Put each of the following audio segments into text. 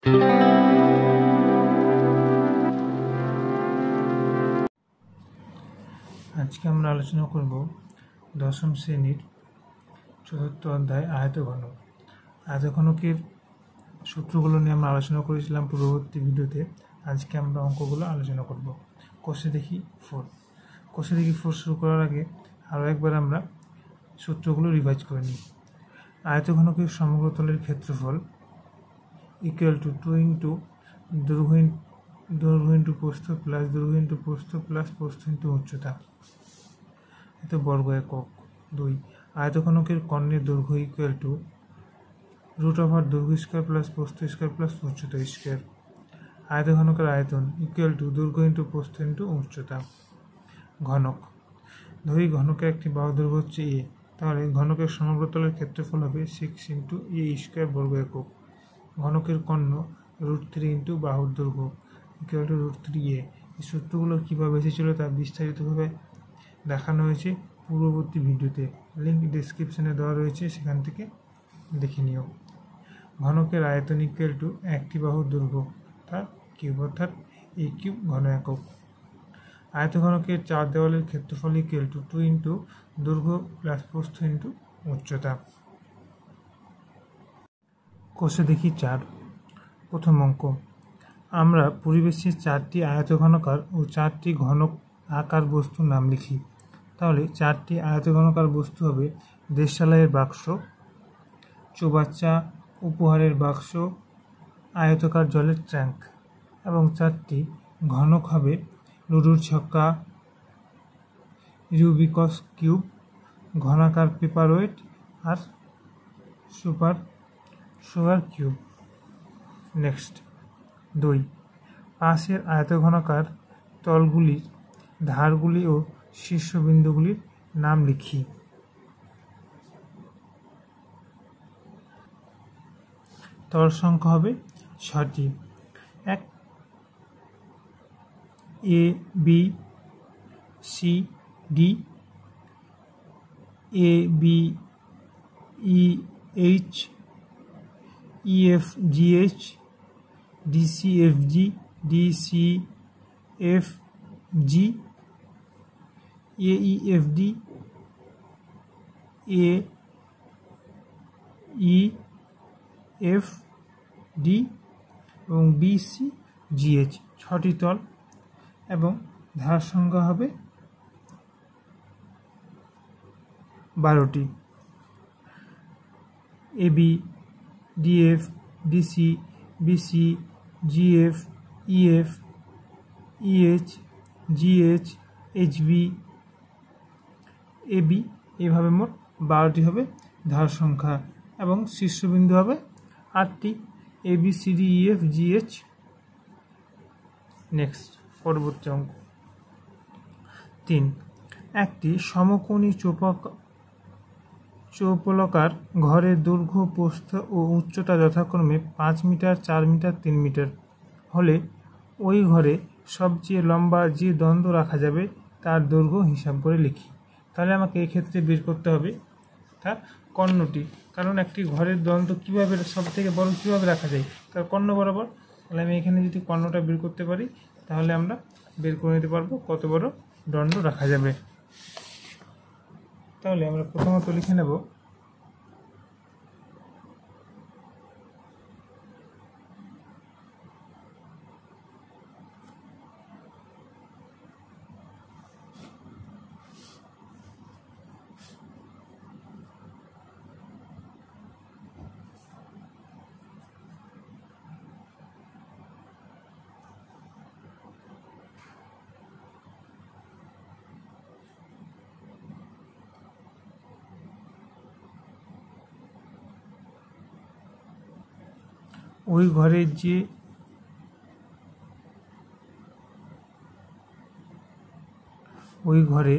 আজকে আমরা আলোচনা করব দশম শ্রেণীর চতুর্থ অধ্যায় আয়তঘনক। আয়তঘনকের সূত্রগুলো নিয়ে আমরা আলোচনা করেছিলাম পূর্ববর্তী ভিডিওতে। আজকে আমরা অঙ্কগুলো আলোচনা করব। কোষে দেখি 4 শুরু করার আগে আরও একবার আমরা সূত্রগুলো রিভাইজ করে নিই। আয়তঘনকের সমগ্র তলের ক্ষেত্রফল ইকুয়াল টু 2 ইন্টু দৈর্ঘ্য ইন্টু প্রস্থ প্লাস দৈর্ঘ্য ইন্টু প্রস্থ প্লাস প্রস্থ ইন্টু উচ্চতা, এতে বর্গ একক। 2, আয়তঘনকের কর্ণের দৈর্ঘ্য ইকুয়াল টু রুট ওভার দৈর্ঘ্য স্কোয়ার প্লাস প্রস্থ স্কোয়ার প্লাস উচ্চতা স্কোয়ার। আয়তঘনকের আয়তন ইকুয়াল টু দৈর্ঘ্য ইন্টু প্রস্থ ইন্টু উচ্চতা। ঘনক, ধরি ঘনকের একটি বাহু দৈর্ঘ্য হচ্ছে এ, তাহলে ঘনকের সমগ্র তলের ক্ষেত্রফল হবে 6 ইন্টু এ স্কোয়ার বর্গ একক। ঘনকের কর্ণ √3 ইন্টু বাহুর দৈর্ঘ্য ইকুয়াল টু √3a। এই সূত্রগুলো কীভাবে এসেছিল তা বিস্তারিতভাবে দেখানো হয়েছে পূর্ববর্তী ভিডিওতে, লিঙ্ক ডেসক্রিপশনে দেওয়া রয়েছে, সেখান থেকে দেখে নিও। ঘনকের আয়তন ইকুয়াল টু একটি বাহুর দৈর্ঘ্য তার কিউব অর্থাৎ a কিউব ঘন একক। আয়তঘনকের 4 দেওয়ালের ক্ষেত্রফল ইকুয়াল টু 2 ইন্টু দৈর্ঘ্য প্লাস প্রস্থ ইন্টু উচ্চতা। কোষে দেখি 4। প্রথম অঙ্ক, আমরা পরিবেশের 4টি আয়তঘনকার ও 4টি ঘনক আকার বস্তুর নাম লিখি। তাহলে 4টি আয়তঘনকার বস্তু হবে দেশালাইয়ের বাক্স, চৌবাচ্চা, উপহারের বাক্স, আয়তকার জলের ট্যাঙ্ক। এবং 4টি ঘনক হবে লুডুর ছক্কা, রুবিকস কিউব, ঘনাকার পেপারওয়েট আর সুগার কিউব। নেক্সট 2, পাশের আয়তঘনকার তলগুলির ধারগুলি ও শীর্ষবিন্দুগুলির নাম লিখি। তল সংখ্যা হবে 6টি। 1, A B C D, A B E H, E F G H, D C F G, D C F G, A E F D, A E F D এবং B C G H। 6টি তল এবং ধার সংখ্যা হবে 12টি। AB, DF, DC, BC, GF, EF, EH, GH, HB, AB, এভাবে মোট 12টি হবে ধার সংখ্যা এবং শীর্ষবিন্দু হবে 8টি, ABCDEFGH। নেক্সট পরবর্তী অঙ্ক 3, একটি সমকোণী চৌপলকার ঘরের দৈর্ঘ্য প্রস্থ ও উচ্চতা যথাক্রমে 5 মিটার, 4 মিটার, 3 মিটার হলে ওই ঘরে সবচেয়ে লম্বা যে দ্বন্দ্ব রাখা যাবে তার দৈর্ঘ্য হিসাব করে লিখি। তাহলে আমাকে এক্ষেত্রে বের করতে হবে তার কর্ণটি, কারণ একটি ঘরের দ্বন্দ্ব কীভাবে সব থেকে বড় কীভাবে রাখা যায়, তার কর্ণ বরাবর। তাহলে আমি এখানে যদি কর্ণটা বের করতে পারি তাহলে আমরা বের করে নিতে পারবো কত বড় দণ্ড রাখা যাবে। তাহলে আমরা প্রথমত লিখে নেব ওই ঘরে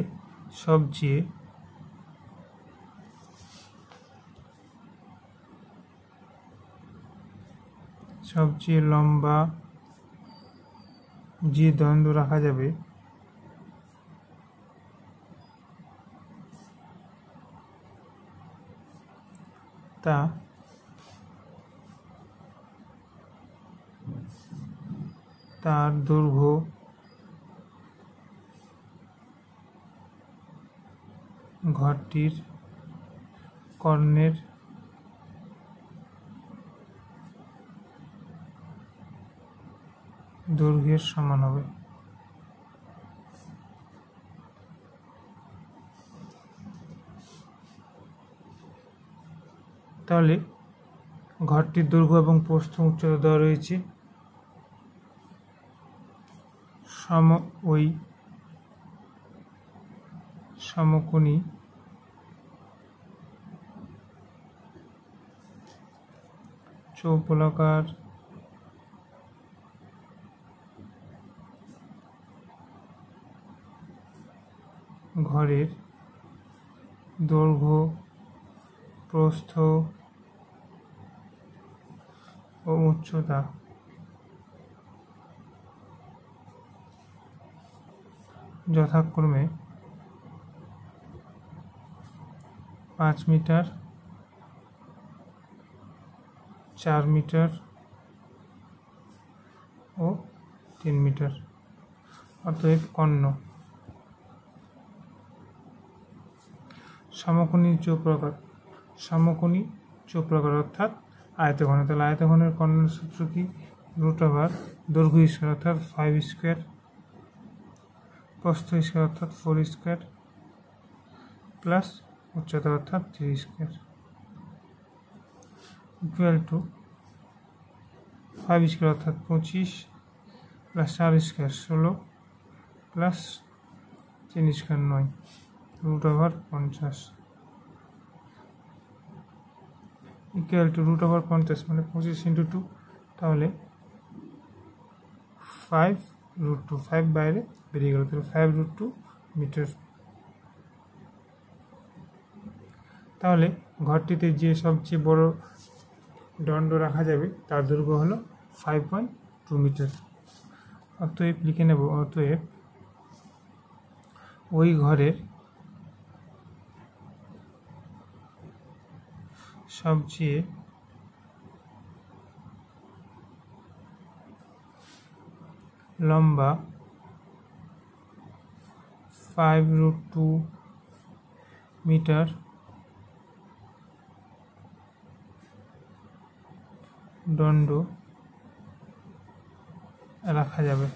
সবচেয়ে লম্বা যে দ্বন্দ্ব রাখা যাবে তা তার দৈর্ঘ্য ঘরটির কর্ণের দৈর্ঘ্যের সমান হবে। তাহলে ঘরটির দৈর্ঘ্য এবং প্রস্থ উচ্চতা দেওয়া রয়েছে। ওই সমকোণী চৌপলাকার ঘরের দৈর্ঘ্য প্রস্থ ও উচ্চতা যথাক্রমে 5 মিটার, 4 মিটার ও 3 মিটার। অতএব কর্ণ সমকোণী চৌপলাকার অর্থাৎ আয়তঘন। তাহলে আয়তঘনের কর্ণের সূত্র কি? √ দৈর্ঘ্য স্কয়ার অর্থাৎ 5 স্কয়ার, প্রস্থ স্কয়ার অর্থাৎ 4 স্কয়ার, প্লাস উচ্চতা অর্থাৎ 3 স্কয়ার, ইকুয়াল টু 5 স্কয়ার অর্থাৎ 25 plus 4 square 16 plus 3 square 9, √50 equal to √50 মানে 25 × 2, তাহলে 5√2, 5 বাইরে বেরিয়ে গেল, তাহলে 5√2 মিটার। তাহলে ঘরটিতে যে সবচেয়ে বড় দণ্ড রাখা যাবে তার দৈর্ঘ্য হলো 5.2 মিটার। অতএব লিখে নেব, অতএব ওই ঘরের সবচেয়ে লম্বা 5√2 মিটার দণ্ড রাখা যাবে।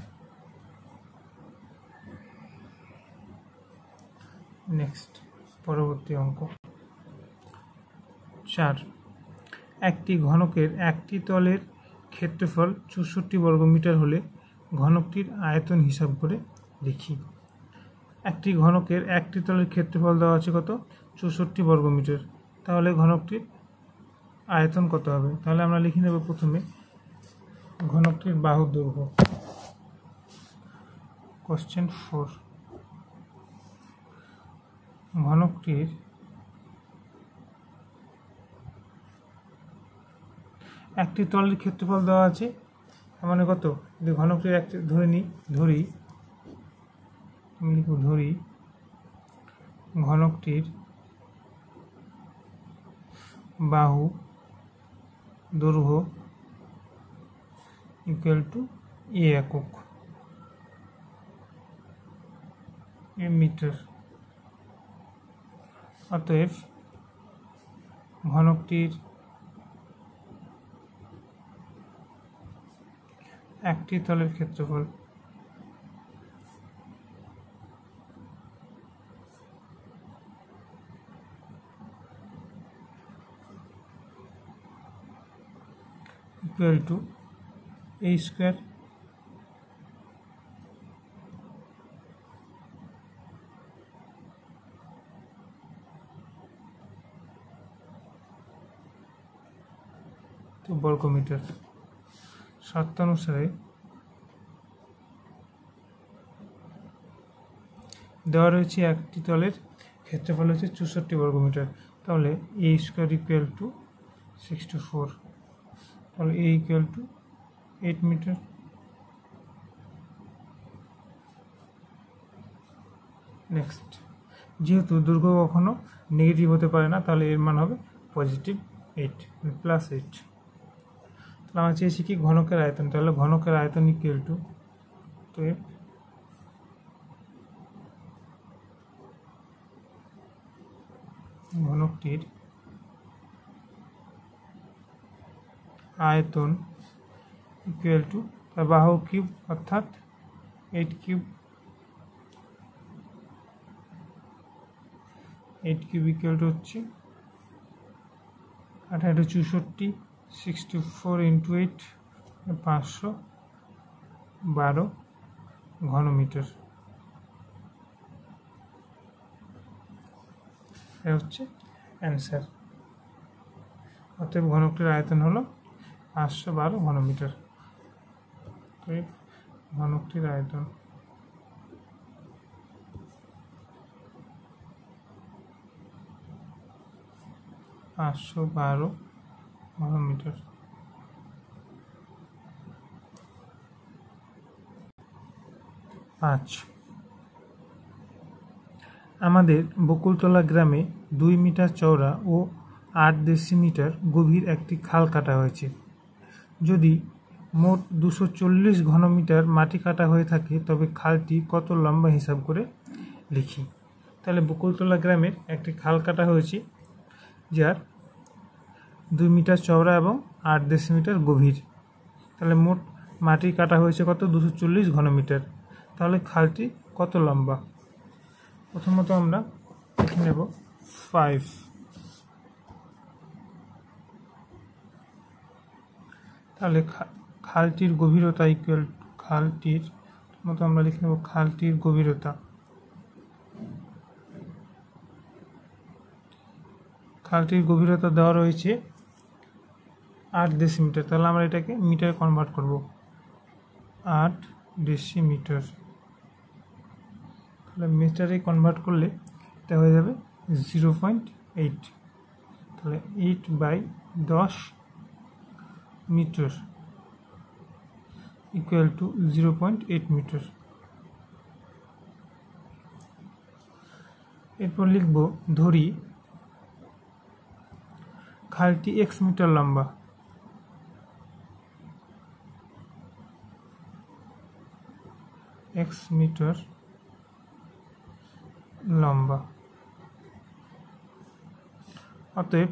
নেক্সট, পরবর্তী অঙ্ক 4। একটি ঘনকের একটি তলের ক্ষেত্রফল 64 বর্গমিটার হলে ঘনকটির আয়তন হিসাব করে লিখি। একটি ঘনকের একটি তলের ক্ষেত্রফল দেওয়া আছে কত? 64 বর্গমিটার। তাহলে ঘনকটির আয়তন কত হবে? তাহলে আমরা লিখে নেব প্রথমে ঘনকটির বাহুর দৈর্ঘ্য। কোশ্চেন 4, ঘনকটির একটি তলের ক্ষেত্রফল দেওয়া আছে, মানে কত? যদি ঘনকটির একটি ধরি ঘনকটির বাহু দৈর্ঘ্য ইকুয়াল টু a একক, মিটার। অতএব ঘনকটির একটি তলের ক্ষেত্রফল ইকুয়াল টু a স্কয়ার বর্গমিটার। শর্তানুসারে দেওয়া রয়েছে একটি তলের ক্ষেত্রফল হচ্ছে 64 বর্গমিটার, তাহলে a স্কয়ার ইকুয়াল টু 64, তাহলে a equal to 8 metre. Next, যেহেতু দৈর্ঘ্য কখনো নেগেটিভ হতে পারে না, তাহলে এর মান হবে +8, তাহলে আমরা চেয়েছি কি ঘনকের আয়তন, তাহলে ঘনকের আয়তন ইকুয়াল টু অতএব ঘনকটির আয়তন ইকুয়াল টু তার বাহু কিউব অর্থাৎ 8 কিউব ইকুয়াল টু হচ্ছে 1864 64 ইন্টু 8 512 ঘনমিটার। এটা হচ্ছে অ্যান্সার। অতএব ঘনকটির আয়তন হলো 512 ঘনমিটার। অতএব ঘনকটির আয়তন 512 ঘনমিটার। 5 আমাদের বকুলতলা গ্রামে 2 মিটার চওড়া ও 8 ডেসিমিটার গভীর একটি খাল কাটা হয়েছে। যদি মোট 240 ঘনমিটার মাটি কাটা হয়ে থাকে তবে খালটি কত লম্বা হিসাব করে লিখি। তাহলে বকুলতলা গ্রামের একটি খাল কাটা হয়েছে যার 2 মিটার চওড়া এবং 8 ডেসিমিটার গভীর। তাহলে মোট মাটি কাটা হয়েছে কত? 240 ঘনমিটার। তাহলে খালটি কত লম্বা? প্রথমত আমরা লিখে নেব 5। তাহলে খালটির গভীরতা ইকুয়াল খালটির মতো আমরা লিখে নেব খালটির গভীরতা। খালটির গভীরতা দেওয়া রয়েছে 8 ডেসিমিটার। তাহলে আমরা এটাকে মিটারে কনভার্ট করব। 8 ডেসিমিটার। তাহলে মিটারে কনভার্ট করলে এটা হয়ে যাবে 0.8। তাহলে 8/10 মিটার ইকুয়াল টু 0.8 মিটার। এরপর লিখব ধরি খালটি x মিটার লম্বা। x মিটার লম্বা। অতএব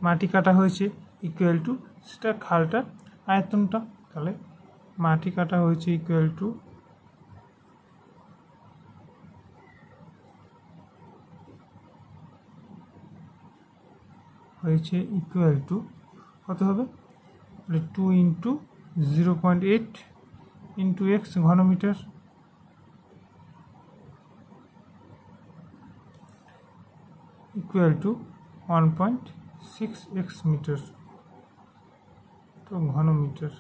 মাটি কাটা হয়েছে ইকুয়াল টু সেটা খালটার আয়তনটা। তাহলে মাটি কাটা হয়েছে ইকুয়াল টু কত হবে? 2 ইন্টু 0.8 ইন্টু x ঘনমিটার ইকুয়াল টু 1.6x মিটার। তো ঘনমিটার।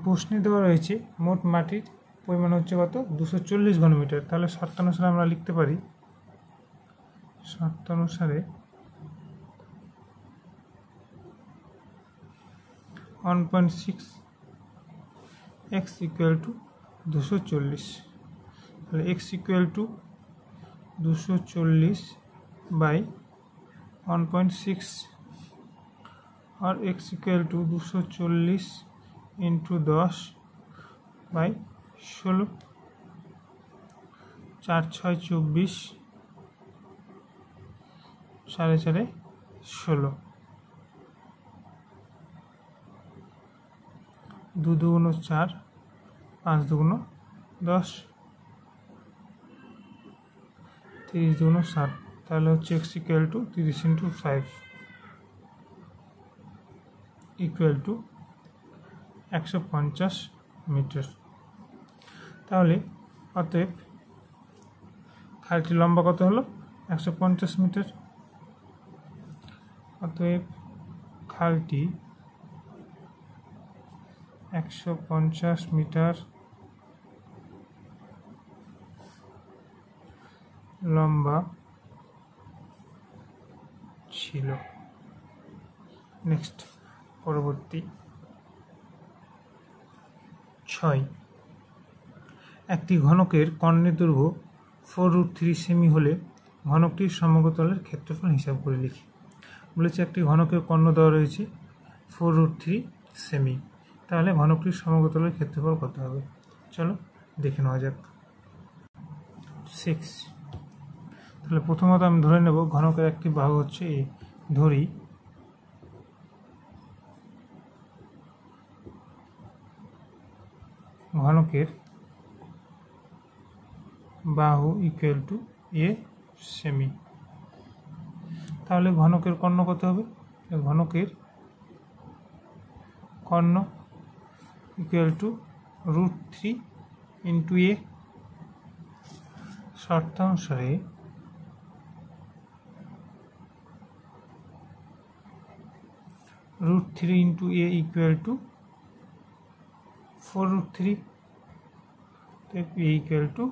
প্রশ্নে দেওয়া রয়েছে মোট মাটির পরিমাণ হচ্ছে কত? 240 ঘনমিটার। তাহলে শর্তানুসারে আমরা লিখতে পারি শর্তানুসারে 1.6x ইকুয়াল টু 240। তাহলে x ইকুয়াল টু 240 বাই 1.6 और x equal to 240 into 10 by 16 4 6 24 4 4 16 2 2 4 5 2 10 30 2 7। তাহলে হচ্ছে x equal to 30 into 5 equal to 150 metre. তাহলে অতএব খালটি লম্বা কত হলো? 150 মিটার। অতএব খালটি 150 মিটার লম্বা ছিল। নেক্সট পরবর্তী 6। একটি ঘনকের কর্ণের দৈর্ঘ্য 4√3 সেমি হলে ঘনকটির সমগ্রতলের ক্ষেত্রফল হিসাব করে লিখি। বলেছে একটি ঘনকের কর্ণ দেওয়া রয়েছে 4√3 সেমি। তাহলে ঘনকটির সমগ্র তলের ক্ষেত্রফল কত হবে? চলো দেখে নেওয়া যাক। 6। তাহলে প্রথমত আমি ধরে নেব ঘনকের একটি বাহু হচ্ছে এ। ধরি ঘনকের বাহু ইকুয়াল টু এ সেমি। তাহলে ঘনকের কর্ণ কত হবে? ঘনকের কর্ণ ইকুয়াল টু √3 ইন্টু এ। শর্তানুসারে √3 into a equal to 4√3, a equal to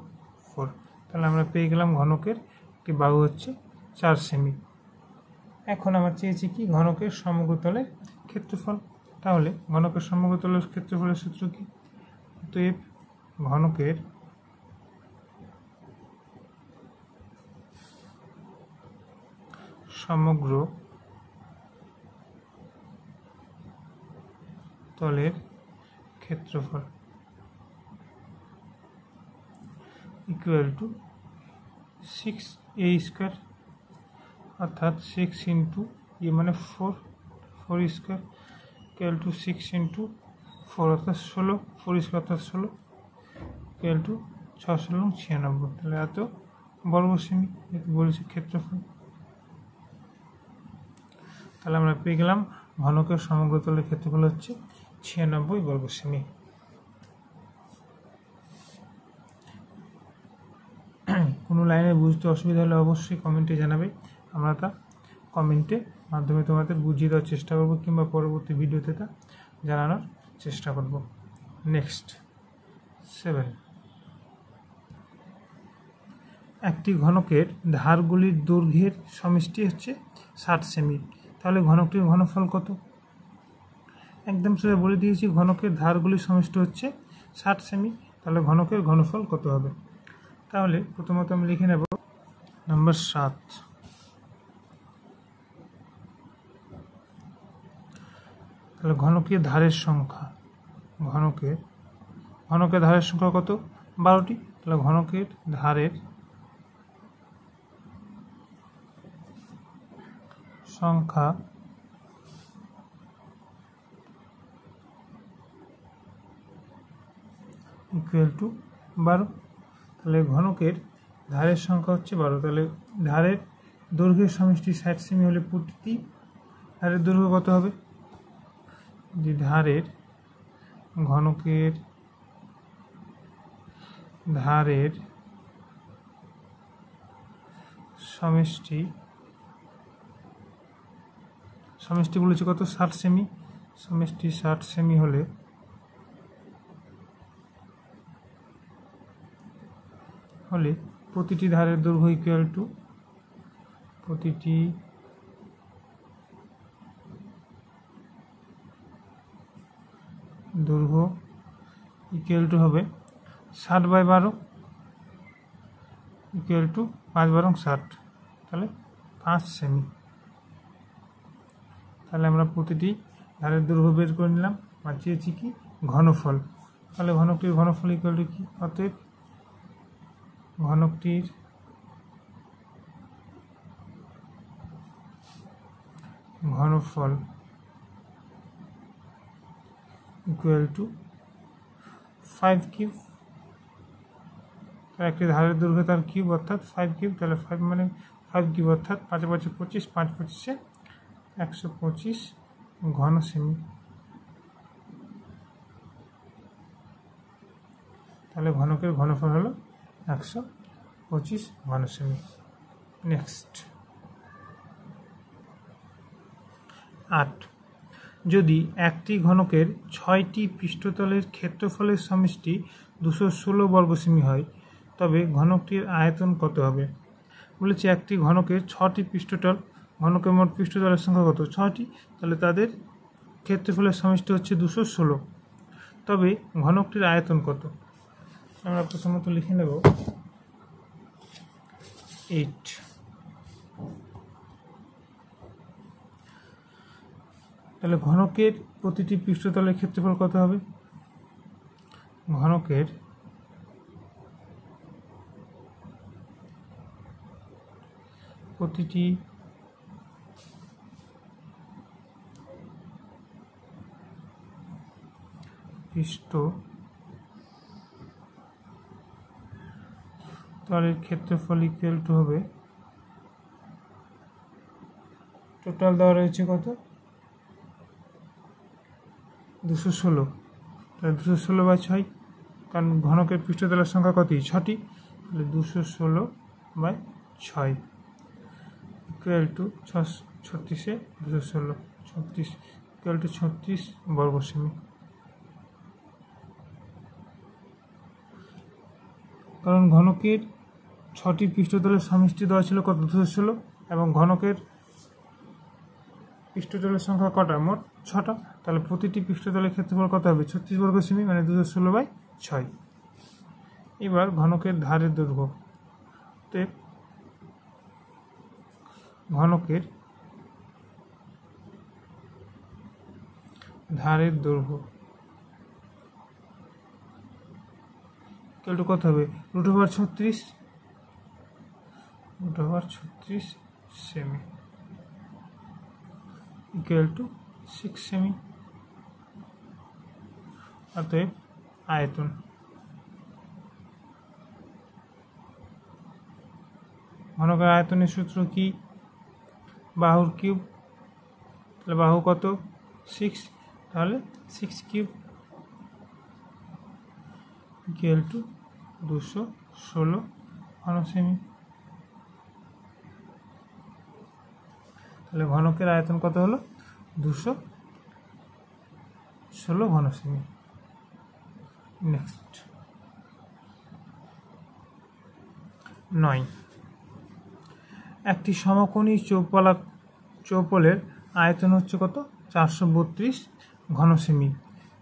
4। তাহলে আমরা পেয়ে গেলাম ঘনকের একটি বাহু হচ্ছে 4 সেমি। এখন আমরা চেয়েছি কি? ঘনকের সমগ্র তলের ক্ষেত্রফল। তাহলে ঘনকের সমগ্র তলের ক্ষেত্রফলের সূত্র কি? অতএব ঘনকের সমগ্র তলের ক্ষেত্রফল ইকুয়াল টু 6a², অর্থাৎ 6 ইন্টু এ মানে 4 স্কোয়ার ইকুয়াল টু 6 ইন্টু 4 অর্থাৎ 16, 4 স্কোয়ার অর্থাৎ 16 ইকুয়াল টু 696। তাহলে এত বর্গ সেমি বলেছে ক্ষেত্রফল। তাহলে আমরা পেয়ে গেলাম ঘনকের সমগ্র তলের ক্ষেত্রফল হচ্ছে 96 বর্গ সেমি। কোনো লাইনে বুঝতে অসুবিধা হলে অবশ্যই কমেন্টে জানাবে, আমরা তা কমেন্টের মাধ্যমে তোমাদের বুঝিয়ে দেওয়ার চেষ্টা করব কিংবা পরবর্তী ভিডিওতে তা জানানোর চেষ্টা করব। নেক্সট 7। একটি ঘনকের ধারগুলির দৈর্ঘ্যের সমষ্টি হচ্ছে 60 সেমি। তাহলে ঘনকটির ঘনফল কত? একদম সোজা বলে দিয়েছি, ঘনকের ধারগুলির সমষ্টি হচ্ছে 60 সেমি। তাহলে ঘনকের ঘনফল কত হবে? তাহলে প্রথমত আমি লিখে নেব নাম্বার 7। তাহলে ঘনকের ধারের সংখ্যা, ঘনকের ধারের সংখ্যা কত? 12টি। তাহলে ঘনকের ধারের সংখ্যা ইকুয়াল টু 12। তাহলে ঘনকের ধারের সংখ্যা হচ্ছে 12। তাহলে ধারের দৈর্ঘ্যের সমষ্টি 60 সেমি হলে প্রতিটি ধারের দৈর্ঘ্য কত হবে? যে ধারের ঘনকের ধারের সমষ্টি বলেছে কত? 60 সেমি। সমষ্টি 60 সেমি হলে প্রতিটি ধারের দৈর্ঘ্য ইকুয়াল টু প্রতিটি দৈর্ঘ্য ইকুয়াল টু হবে 60/12 ইকুয়াল টু 5 × 60, তাহলে 5 সেমি। তাহলে আমরা প্রতিটি ধারের দৈর্ঘ্য বের করে নিলাম, আর চেয়েছি কি? ঘনফল। তাহলে ঘনকটির ঘনফল ইকুয়াল টু কি? অতএব ঘনকটির ঘনফল ইকুয়াল টু 5³ একটি ধারের দৈর্ঘ্য তার কিউব অর্থাৎ 5³ তাহলে 5 মানে 5³ অর্থাৎ 5 × 5 = 25, 5 × 25 = 125 ঘন সেমি। তাহলে ঘনকের ঘনফল হলো 125 ঘন সেমি। নেক্সট 8। যদি একটি ঘনকের 6টি পৃষ্ঠতলের ক্ষেত্রফলের সমষ্টি 216 বর্গ সেমি হয় তবে ঘনকটির আয়তন কত হবে? বলেছি একটি ঘনকের 6টি পৃষ্ঠতল, ঘনকের মোট পৃষ্ঠতলের সংখ্যা কত? 6টি। তাহলে তাদের ক্ষেত্রফলের সমষ্টি হচ্ছে 216, তবে ঘনকটির আয়তন কত? আমরা প্রথমত লিখে নেব 8। তাহলে ঘনকের প্রতিটি পৃষ্ঠতলের ক্ষেত্রফল কত হবে? ঘনকের প্রতিটি পৃষ্ঠতলের ক্ষেত্রফল ইকুয়াল টু হবে, টোটাল দেওয়া রয়েছে কত? 216। তাহলে 216/6, কারণ ঘনকের পৃষ্ঠতলের সংখ্যা কত? 6টি। তাহলে 216/6 ইকুয়াল টু 36 216, 36 ইকুয়াল টু 36 বর্গ সেমি। কারণ ঘনকের 6টি পৃষ্ঠতলের সমষ্টি দেওয়া ছিল কত? 216, এবং ঘনকের পৃষ্ঠতলের সংখ্যা কটা? মোট 6টা। তাহলে প্রতিটি পৃষ্ঠতলের ক্ষেত্রফল কত হবে? 36 বর্গ সেমি, মানে 216/6। এবার ঘনকের ধারের দৈর্ঘ্য, ঘনকের ধারের দৈর্ঘ্য ইকুয়াল টু কত হবে? √36 সেমি ইকুয়াল টু 6 সেমি। অতএব আয়তন, ঘনকের আয়তনের সূত্র কি? বাহুর কিউব। তাহলে বাহু কত? 6, তাহলে 6 কিউব ইকুয়াল টু 216 ঘন সেমি। তাহলে ঘনকের আয়তন কত হলো? 216 ঘন সেমি। নেক্সট 9, একটি সমকোণী চৌপলের আয়তন হচ্ছে কত? 432 ঘন সেমি।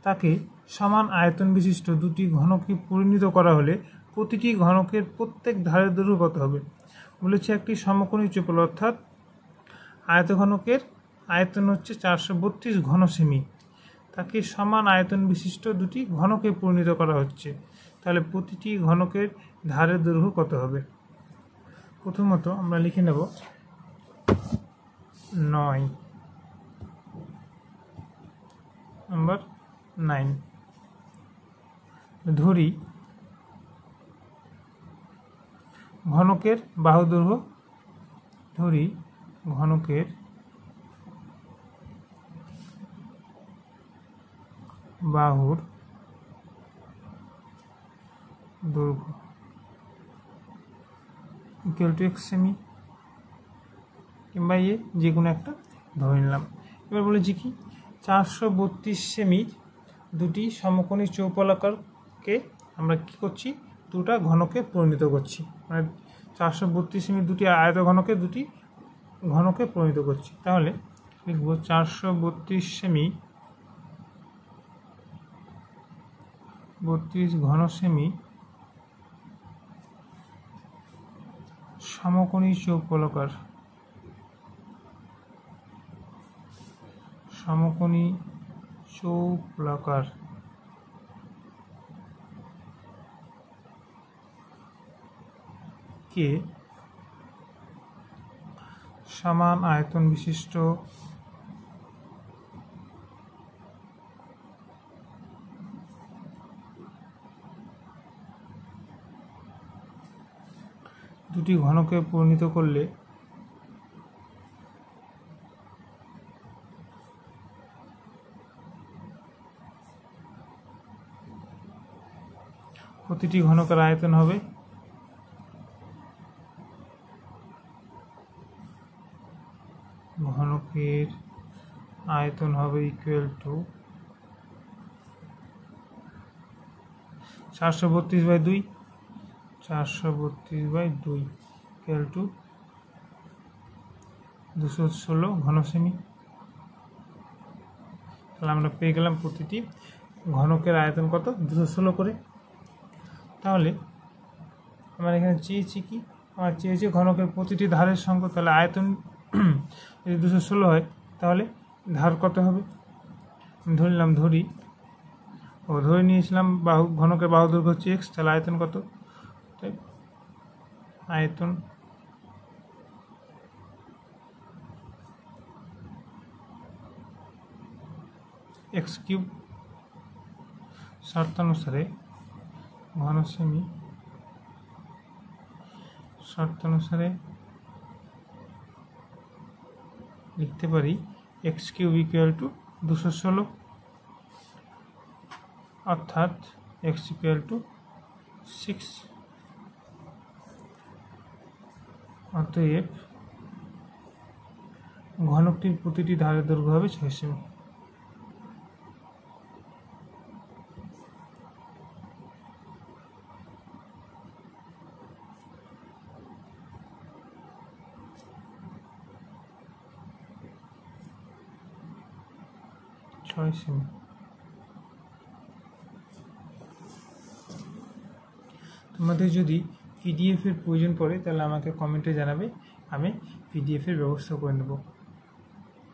তাকে সমান আয়তন বিশিষ্ট দুটি ঘনকে পরিণত করা হলে প্রতিটি ঘনকের প্রত্যেক ধারের দৈর্ঘ্য কত হবে? বলেছে একটি সমকোণী চৌপল, অর্থাৎ আয়তঘনকের আয়তন হচ্ছে 432 ঘন সেমি, তাকে সমান আয়তন বিশিষ্ট দুটি ঘনকে পরিণত করা হচ্ছে, তাহলে প্রতিটি ঘনকের ধারের দৈর্ঘ্য কত হবে? প্রথমত আমরা লিখে নেব 9, নাম্বার 9। ধরি ঘনকের বাহু দৈর্ঘ্য, ধরি ঘনকের বাহুর দৈর্ঘ্য ইকুয়াল টু 1 সেমি, কিংবা যে কোনো একটা ধরে নিলাম। এবার বলেছি কি? 432 সেমির দুটি সমকোণী চৌপলাকারকে আমরা কি করছি? দুটা ঘনকে পরিণত করছি, মানে 432 সেমির দুটি আয়ত ঘনকে দুটি ঘনকে পরিণত করছি। তাহলে লিখব 432 সেমি 32 ঘন সেমি সমকোণী চৌপলাকার, সমকোণী চৌপলাকার কে সমান আয়তন বিশিষ্ট দুটি ঘনকে পরিণত করলে প্রতিটি ঘনকের আয়তন হবে ইকুয়াল টু 432/2, 432/2 ইকুয়াল টু 216 ঘন সেমি। তাহলে আমরা পেয়ে গেলাম প্রতিটি ঘনকের আয়তন কত? 216 করে। তাহলে আমরা এখানে চেয়েছি কি? আমার চেয়েছি ঘনকের প্রতিটি ধারের সংখ্যা। তাহলে আয়তন যদি 216 হয়, তাহলে ধার কত হবে, ধরলাম ধরে নিয়েছিলাম বাহু ঘনকের বাহু দৈর্ঘ্য হচ্ছে এক্স, তাহলে আয়তন কত, তাই আয়তন এক্স কিউব। শর্তানুসারে ঘনসেমি লিখতে পারি এক্স কিউব ইকুয়াল টু 216, অর্থাৎ এক্স ইকুয়াল টু 6। অতএব ঘনকটির প্রতিটি ধারের দৈর্ঘ্য হবে 6 সেমি। তোমাদের যদি পিডিএফের প্রয়োজন পড়ে তাহলে আমাকে কমেন্টে জানাবে, আমি পিডিএফের ব্যবস্থা করে নেব,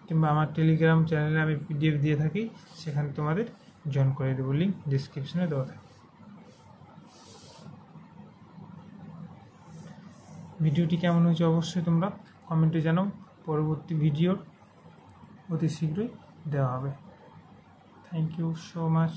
কিংবা আমার টেলিগ্রাম চ্যানেলে আমি পিডিএফ দিয়ে থাকি, সেখানে তোমাদের জয়েন করে দেবো, লিঙ্ক ডিসক্রিপশনে দেওয়া থাকে। ভিডিওটি কেমন হয়েছে অবশ্যই তোমরা কমেন্টে জানাও, পরবর্তী ভিডিও অতি শীঘ্রই দেওয়া হবে। Thank you so much.